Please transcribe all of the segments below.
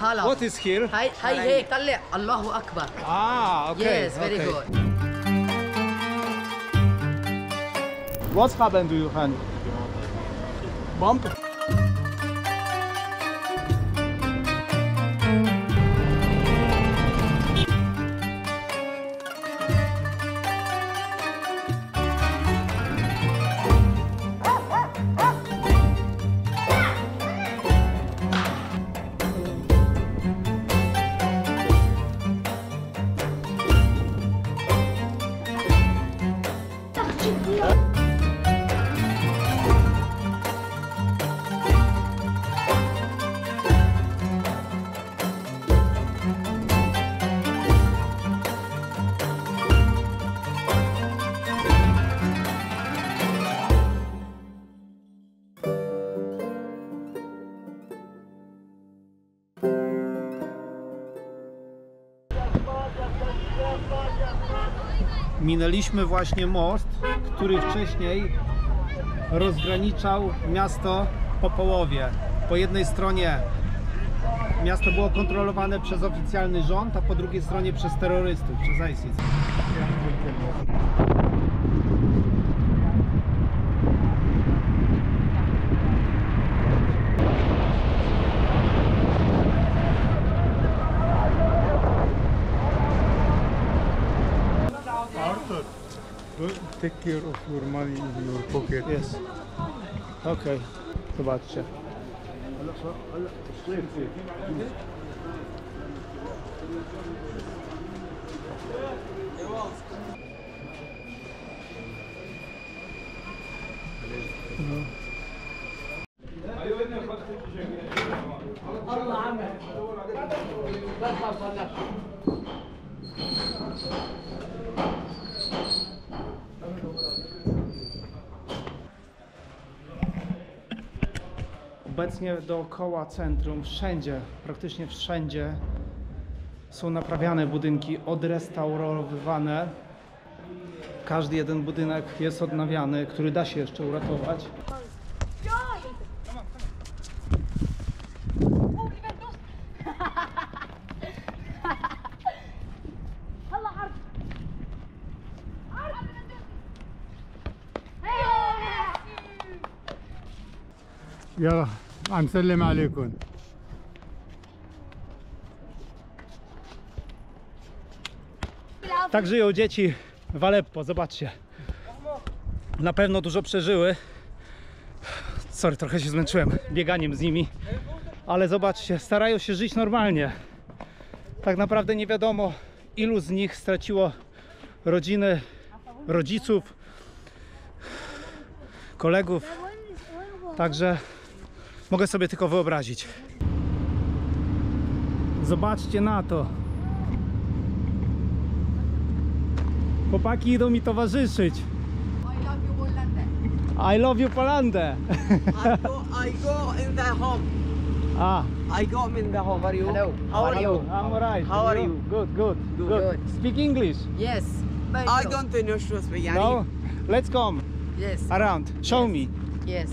Halal. What is here? هاي هيك طلع الله أكبر. Ah, okay. Yes, very okay. good. What happened to your hand? Bump? Minęliśmy właśnie most, który wcześniej rozgraniczał miasto po połowie. Po jednej stronie miasto było kontrolowane przez oficjalny rząd, a po drugiej stronie przez terrorystów, przez ISIS. Arthur, don't take care of your money in your pocket. Jest. Okej, zobaczcie. Obecnie dookoła centrum, wszędzie, praktycznie wszędzie są naprawiane budynki, odrestaurowywane. Każdy jeden budynek jest odnawiany, który da się jeszcze uratować. يلا عم سلم عليكم. Tak żyją dzieci w Aleppo, zobaczcie. Na pewno dużo przeżyły. Sorry, trochę się zmęczyłem bieganiem z nimi. Ale zobaczcie, starają się żyć normalnie. Tak naprawdę nie wiadomo, ilu z nich straciło rodziny, rodziców, kolegów. Także mogę sobie tylko wyobrazić. Zobaczcie na to. Chłopaki idą mi towarzyszyć. I love you Polandę. I go in the home. Ah. I go in the home. How are you? Hello. How are you? I'm alright. How are you? Good, good, good. Good. Speak English. Yes. I don't know شو اسمه يعني. No? Let's come Yes. around. Show Yes. me. Yes.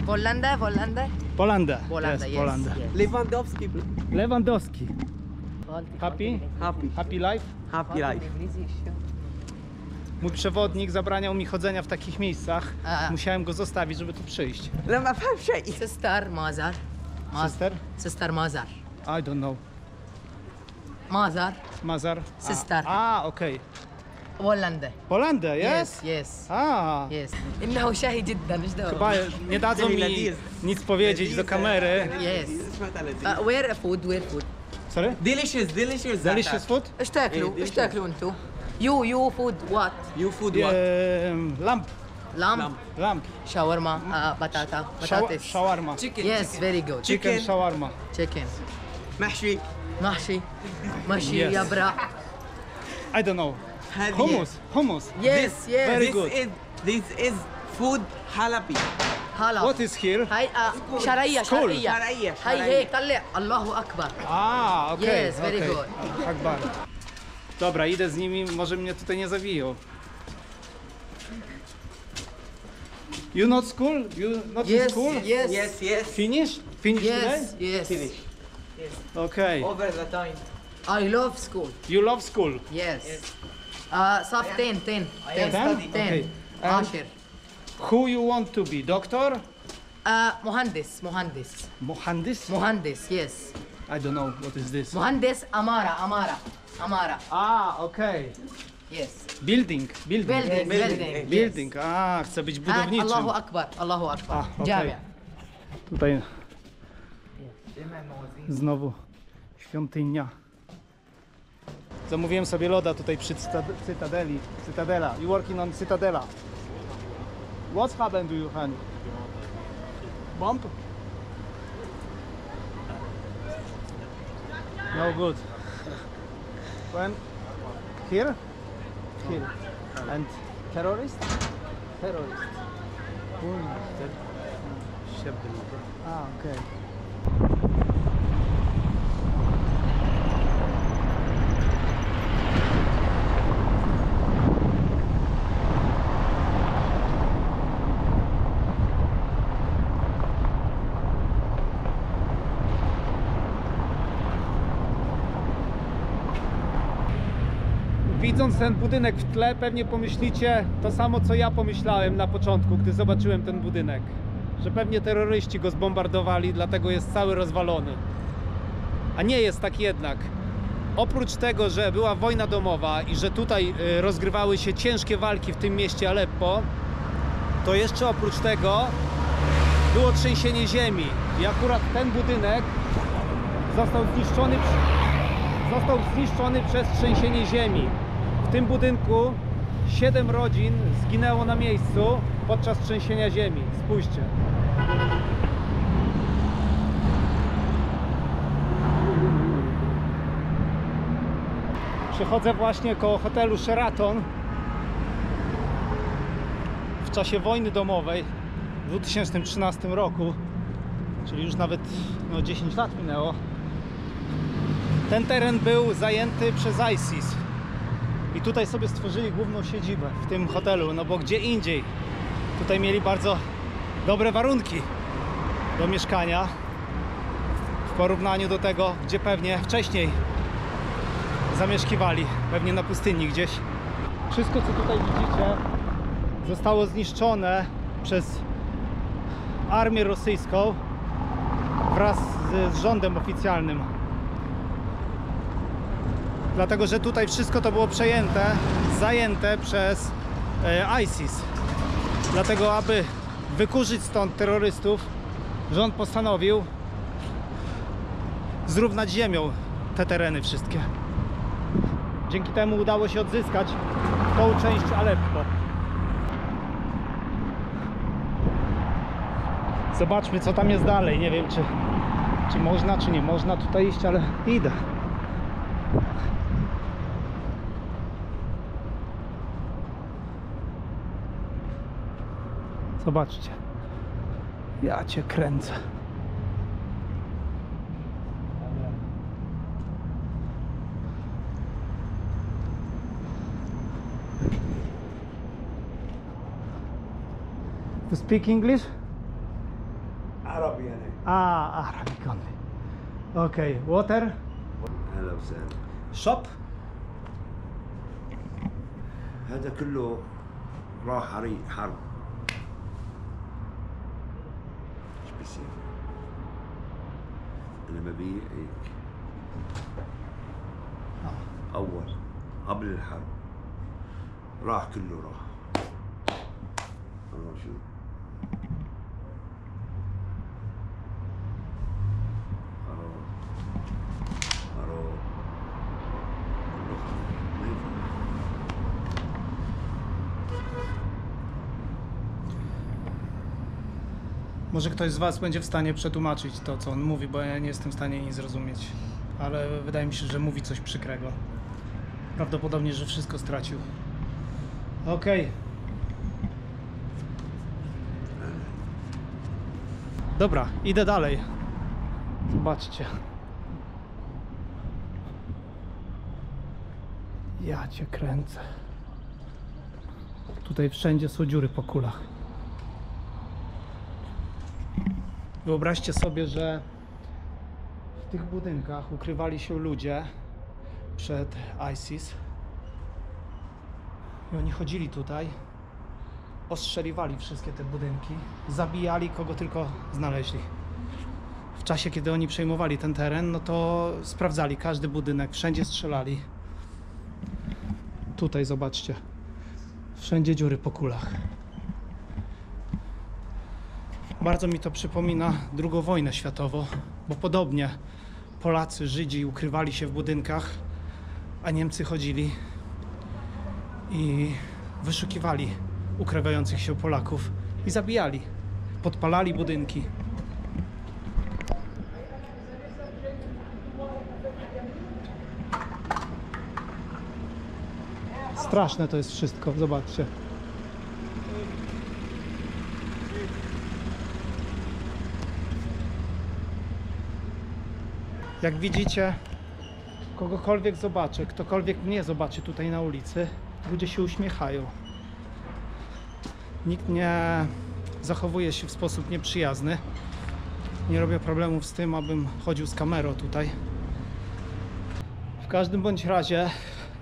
Volanda, Volanda. Polandę. Volanda, yes. Polandę. Yes. Lewandowski. Lewandowski. Happy? Happy. Happy life? Happy life. Mój przewodnik zabraniał mi chodzenia w takich miejscach. A. Musiałem go zostawić, żeby tu przyjść. لا ما فهم شيء. Sister Mazar. Sister? Sister Mazar. I don't know. Mazar. Mazar? Sister. Okej. Volanda. Polandę, Yes, jest? yes. Yes. Yes. إنه شهي جدا إيش دعوة. Chyba nie dadzą mi nic powiedzieć do kamery. Yes. Where food? Where food? Sorry? Delicious, delicious. Delicious food? إيش تاكلوا؟ إيه، إيش تاكلوا أنتوا؟ You food what? You food what? Lamp. Lamb. Shawarma. Batata. Patates. Shawarma. Chicken. Yes, very good. Chicken shawarma. Chicken. محشي. محشي. مشي Yes. يبرع. I don't know. هذه. Hummus. Yes, yes. Very This good. This is food Halabi. هلا. What is here? هاي شرقية شرقية. شرقية. هاي هيك طلع الله أكبر. Okej. Yes, very okej. good. Akbar. Dobra, idę z nimi, może mnie tutaj nie zawiją. You not school? You not in Yes, school? yes. Yes, yes. Finish? Finish today? Yes, yes. Finish. Okay. Over the time. I love school. You love school? Yes. صف 10 10 I am 10 studying. 10 Okay. And 10 who you want to be? Doctor? مهندس مهندس Mohandis? مهندس yes. I don't know what is this. مهندس عمارة Ah, okay. yes. Building. building Building. Building. A, chcę być And budowniczym. الله أكبر الله أكبر A, okej. جامع. Tutaj znowu świątynia. Zamówiłem sobie loda tutaj przy Cytadeli. Cytadela. You working on Cytadela. What's happened to you, honey? Bump? No good. When? Here? Here. And terrorist? Terrorist. Ah, okay. Widząc ten budynek w tle, pewnie pomyślicie to samo, co ja pomyślałem na początku, gdy zobaczyłem ten budynek. Że pewnie terroryści go zbombardowali, dlatego jest cały rozwalony. A nie jest tak jednak. Oprócz tego, że była wojna domowa i że tutaj rozgrywały się ciężkie walki w tym mieście Aleppo, to jeszcze oprócz tego było trzęsienie ziemi. I akurat ten budynek został zniszczony przez trzęsienie ziemi. W tym budynku 7 rodzin zginęło na miejscu podczas trzęsienia ziemi. Spójrzcie. Przechodzę właśnie koło hotelu Sheraton. W czasie wojny domowej w 2013 roku, czyli już nawet 10 lat minęło, ten teren był zajęty przez ISIS i tutaj sobie stworzyli główną siedzibę w tym hotelu, no bo gdzie indziej. Tutaj mieli bardzo dobre warunki do mieszkania w porównaniu do tego, gdzie pewnie wcześniej zamieszkiwali, pewnie na pustyni gdzieś. Wszystko, co tutaj widzicie, zostało zniszczone przez armię rosyjską wraz z rządem oficjalnym. Dlatego, że tutaj wszystko to było zajęte przez ISIS. Dlatego, aby wykurzyć stąd terrorystów, rząd postanowił zrównać ziemią te tereny wszystkie. Dzięki temu udało się odzyskać tą część Aleppo. Zobaczmy, co tam jest dalej. Nie wiem, czy można, czy nie można tutaj iść, ale idę. Zobaczcie. Ja cię kręcę. You speak English? عربي أنا. Arabic only. Okay, water? هلا وسهلا. Shop? هذا كله راح حرب. ايش بيصير؟ أنا ببيع هيك. أول قبل الحرب راح كله راح. أنا شو؟ Może ktoś z Was będzie w stanie przetłumaczyć to, co on mówi, bo ja nie jestem w stanie nic zrozumieć. Ale wydaje mi się, że mówi coś przykrego. Prawdopodobnie, że wszystko stracił. Okej. Dobra, idę dalej. Zobaczcie. Ja cię kręcę. Tutaj wszędzie są dziury po kulach. Wyobraźcie sobie, że w tych budynkach ukrywali się ludzie przed ISIS i oni chodzili tutaj, ostrzeliwali wszystkie te budynki, zabijali kogo tylko znaleźli. W czasie, kiedy oni przejmowali ten teren, no to sprawdzali każdy budynek, wszędzie strzelali. Tutaj zobaczcie, wszędzie dziury po kulach. Bardzo mi to przypomina II wojnę światową, bo podobnie Polacy, Żydzi ukrywali się w budynkach, a Niemcy chodzili i wyszukiwali ukrywających się Polaków i zabijali, podpalali budynki. Straszne to jest wszystko, zobaczcie. Jak widzicie, kogokolwiek zobaczę, ktokolwiek mnie zobaczy tutaj na ulicy, ludzie się uśmiechają. Nikt nie zachowuje się w sposób nieprzyjazny. Nie robię problemów z tym, abym chodził z kamerą tutaj. W każdym bądź razie,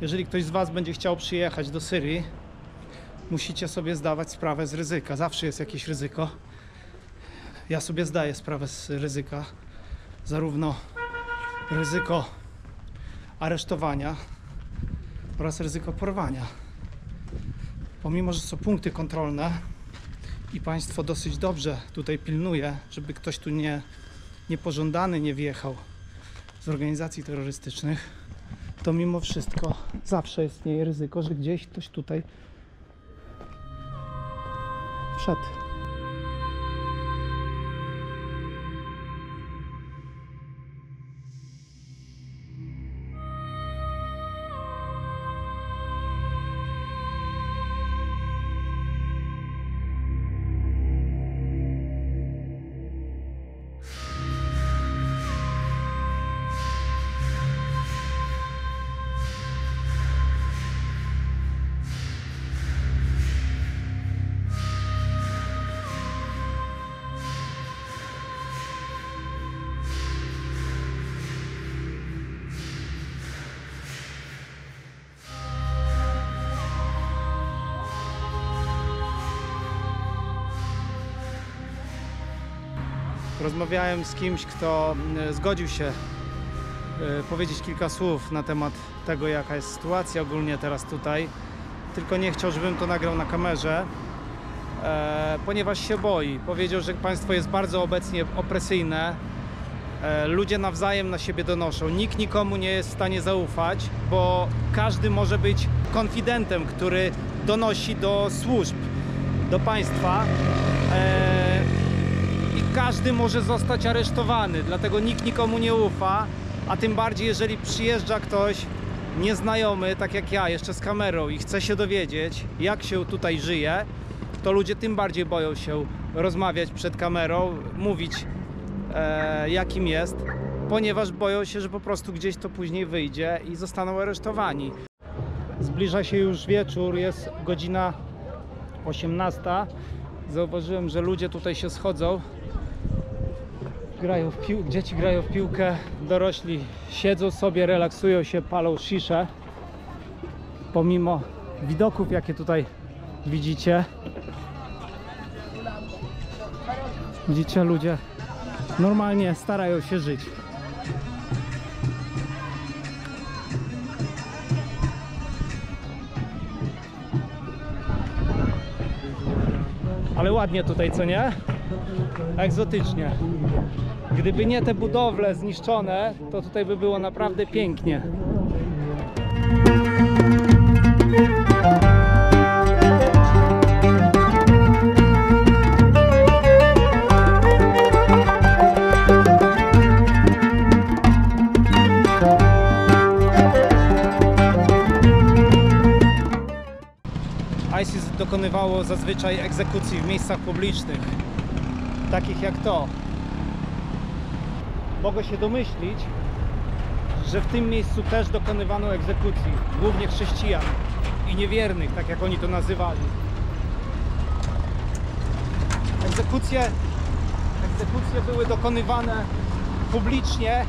jeżeli ktoś z Was będzie chciał przyjechać do Syrii, musicie sobie zdawać sprawę z ryzyka. Zawsze jest jakieś ryzyko. Ja sobie zdaję sprawę z ryzyka. Zarówno ryzyko aresztowania oraz ryzyko porwania. Pomimo, że są punkty kontrolne i państwo dosyć dobrze tutaj pilnuje, żeby ktoś tu niepożądany nie wjechał z organizacji terrorystycznych, to mimo wszystko zawsze istnieje ryzyko, że gdzieś ktoś tutaj wszedł. Rozmawiałem z kimś, kto zgodził się powiedzieć kilka słów na temat tego, jaka jest sytuacja ogólnie teraz tutaj. Tylko nie chciał, żebym to nagrał na kamerze, ponieważ się boi. Powiedział, że państwo jest bardzo obecnie opresyjne. Ludzie nawzajem na siebie donoszą. Nikt nikomu nie jest w stanie zaufać, bo każdy może być konfidentem, który donosi do służb, do państwa. I każdy może zostać aresztowany, dlatego nikt nikomu nie ufa, a tym bardziej jeżeli przyjeżdża ktoś nieznajomy, tak jak ja, jeszcze z kamerą i chce się dowiedzieć, jak się tutaj żyje, to ludzie tym bardziej boją się rozmawiać przed kamerą, mówić jakim jest, ponieważ boją się, że po prostu gdzieś to później wyjdzie i zostaną aresztowani. Zbliża się już wieczór, jest godzina 18. Zauważyłem, że ludzie tutaj się schodzą. Dzieci grają w piłkę, dorośli siedzą sobie, relaksują się, palą sziszę. Pomimo widoków, jakie tutaj widzicie, ludzie normalnie starają się żyć. Ale ładnie tutaj, co nie? Egzotycznie. Gdyby nie te budowle zniszczone, to tutaj by było naprawdę pięknie. ISIS dokonywało zazwyczaj egzekucji w miejscach publicznych, takich jak to. Mogę się domyślić, że w tym miejscu też dokonywano egzekucji, głównie chrześcijan i niewiernych, tak jak oni to nazywali. Egzekucje były dokonywane publicznie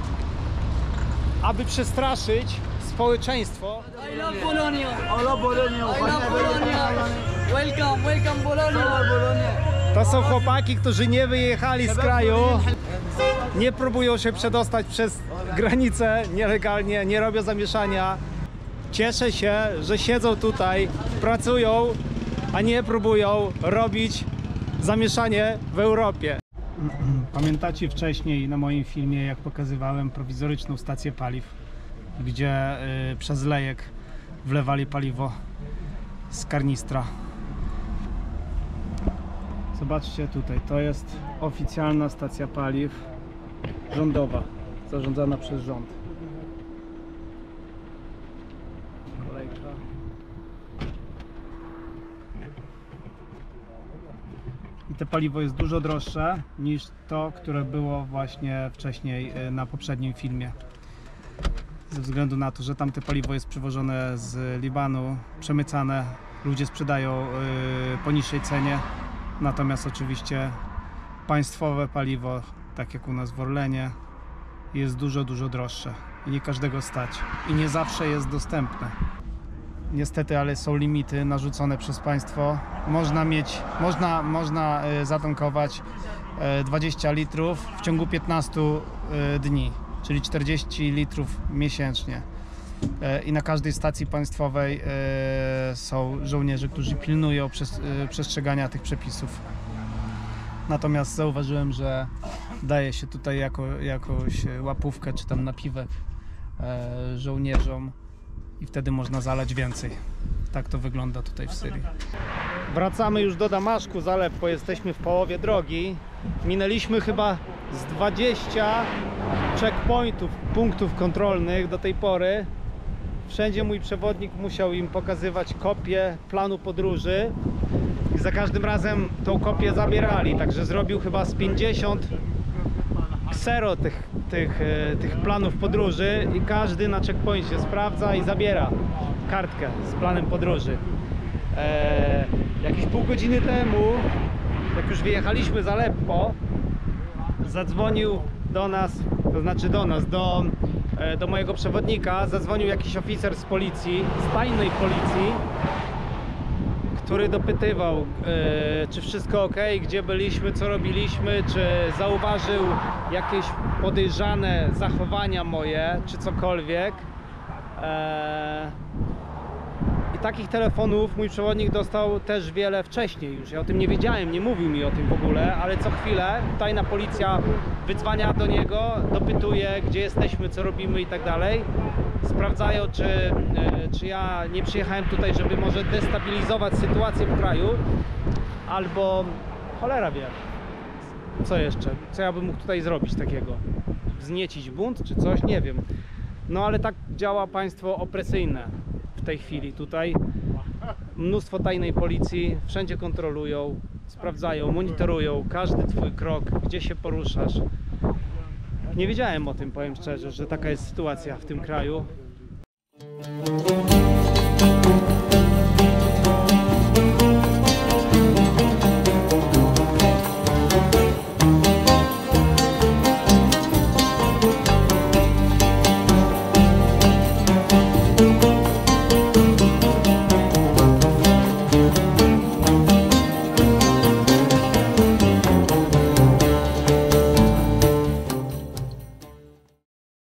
aby przestraszyć społeczeństwo. I love Bologna. I love Bologna. Welcome Bologna. To są chłopaki, którzy nie wyjechali z kraju, nie próbują się przedostać przez granicę nielegalnie, nie robią zamieszania. Cieszę się, że siedzą tutaj, pracują, a nie próbują robić zamieszanie w Europie. Pamiętacie wcześniej na moim filmie, jak pokazywałem prowizoryczną stację paliw, gdzie przez lejek wlewali paliwo z karnistra. Zobaczcie tutaj, to jest oficjalna stacja paliw rządowa, zarządzana przez rząd. Kolejka. I to paliwo jest dużo droższe niż to, które było właśnie wcześniej na poprzednim filmie. Ze względu na to, że tamte paliwo jest przywożone z Libanu, przemycane, ludzie sprzedają po niższej cenie. Natomiast oczywiście państwowe paliwo, tak jak u nas w Orlenie, jest dużo droższe i nie każdego stać i nie zawsze jest dostępne. Niestety, ale są limity narzucone przez państwo. Można zatankować 20 litrów w ciągu 15 dni, czyli 40 litrów miesięcznie. I na każdej stacji państwowej są żołnierze, którzy pilnują przestrzegania tych przepisów. Natomiast zauważyłem, że daje się tutaj jakąś łapówkę czy tam napiwek żołnierzom i wtedy można zalać więcej. Tak to wygląda tutaj w Syrii. Wracamy już do Damaszku z Aleppo, jesteśmy w połowie drogi. Minęliśmy chyba z 20 checkpointów, punktów kontrolnych do tej pory. Wszędzie mój przewodnik musiał im pokazywać kopię planu podróży i za każdym razem tą kopię zabierali, także zrobił chyba z 50 ksero tych planów podróży i każdy na checkpoincie sprawdza i zabiera kartkę z planem podróży. Jakieś pół godziny temu, jak już wyjechaliśmy z Aleppo, zadzwonił do nas, do mojego przewodnika, zadzwonił jakiś oficer z policji, z tajnej policji, który dopytywał, czy wszystko ok, gdzie byliśmy, co robiliśmy, czy zauważył jakieś podejrzane zachowania moje, czy cokolwiek. I takich telefonów mój przewodnik dostał też wiele wcześniej już. Ja o tym nie wiedziałem, nie mówił mi o tym w ogóle, ale co chwilę tajna policja wydzwania do niego, dopytuje, gdzie jesteśmy, co robimy i tak dalej. Sprawdzają, czy ja nie przyjechałem tutaj, żeby może destabilizować sytuację w kraju, albo cholera wie, co jeszcze, co ja bym mógł tutaj zrobić takiego. Wzniecić bunt czy coś, nie wiem. No ale tak działa państwo opresyjne w tej chwili tutaj. Mnóstwo tajnej policji, wszędzie kontrolują, sprawdzają, monitorują każdy twój krok, gdzie się poruszasz. Nie wiedziałem o tym, powiem szczerze, że taka jest sytuacja w tym kraju.